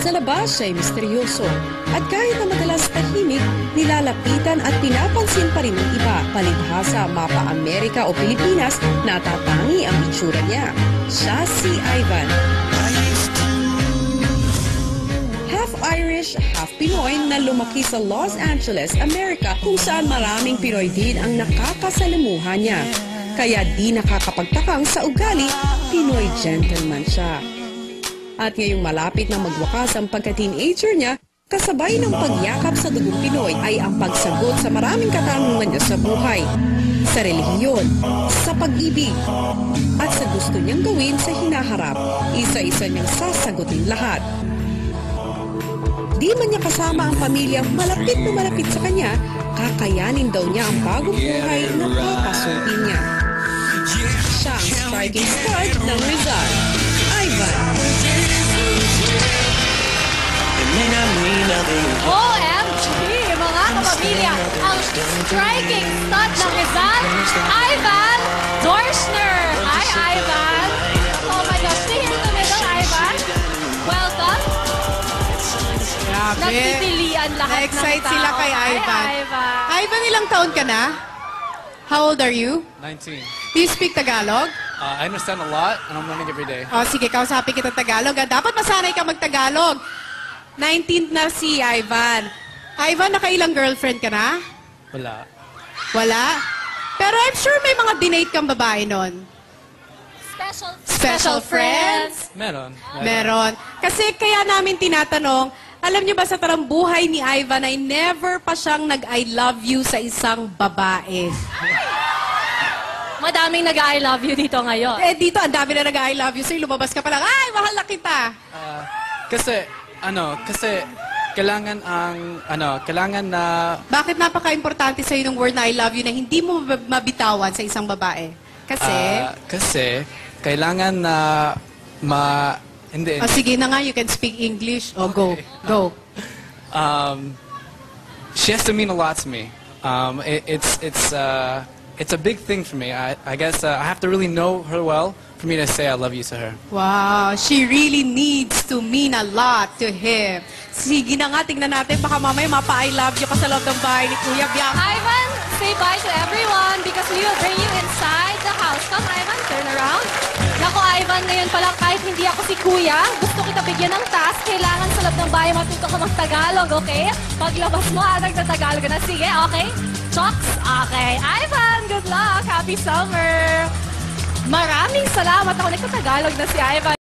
Sa labas, siya'y misteryoso. At kahit na madalas tahimik, nilalapitan at pinapansin pa rin ng iba. Palibhasa, mapa Amerika o Pilipinas, natatangi ang itsura niya. Siya si Ivan. Half Irish, half Pinoy na lumaki sa Los Angeles, Amerika, kung saan maraming Pinoy din ang nakakasalamuha niya. Kaya di nakakapagtakang sa ugali, Pinoy gentleman siya. At ngayong malapit na magwakas ang pagka-teenager niya, kasabay ng pagyakap sa dugong Pinoy ay ang pagsagot sa maraming katanungan niya sa buhay, sa relihiyon, sa pag-ibig, at sa gusto niyang gawin sa hinaharap. Isa-isa niyang sasagutin lahat. Di man niya kasama ang pamilyang malapit na malapit sa kanya, kakayanin daw niya ang bagong buhay na papasukin niya. Siya ang striking star ng Rizal, Ivan. OMG, mga kapamilya, ang striking stud ng Rizal, Ivan Dorschner. Hi, Ivan. Oh my gosh, say here to middle, Ivan. Welcome. Grabe. Nagtitilian lahat ng tao. Na-excite sila kay Ivan. Hi, Ivan. Ivan, ilang taon ka na? How old are you? 19. Do you speak Tagalog? I understand a lot, and I'm learning every day. O, sige, kausapin kita Tagalog. Dapat masanay ka mag-Tagalog. 19 na si Ivan. Ivan, nakailang girlfriend ka na? Wala. Wala? Pero I'm sure may mga dinate kang babae nun. Special friends? Meron. Meron. Kasi kaya namin tinatanong, alam niyo ba sa tarang buhay ni Ivan ay never pa siyang nag-I love you sa isang babae. Madaming nag-I love you dito ngayon. Eh dito, ang dami na nag-I love you. So lumabas ka pa lang, ay, mahal na kita. Kasi kailangan na... Bakit napaka-importante sa'yo ng word na I love you na hindi mo mabitawan sa isang babae? Kasi? Kasi kailangan na hindi. Sige na nga, you can speak English. O, go. Go. She has to mean a lot to me. It's a big thing for me. I guess I have to really know her well for me to say I love you to her. Wow, she really needs to mean a lot to him. Sige na nga, tingnan natin. Baka mamaya mapa-I love you ka sa loob ng bahay ni Kuya Biang. Ivan, say bye to everyone because we will bring you inside the house. Come, Ivan, turn around. Naku, Ivan, ngayon pa lang kahit hindi ako si Kuya, gusto kita bigyan ng task. Kailangan sa loob ng bahay matuto ka mag-Tagalog, okay? Paglabas mo, nagtatagalog ka na. Sige, okay? Chocks? Okay. Ivan, good luck. Happy summer. Maraming salamat. Ako nagtatagalog na si Ivan.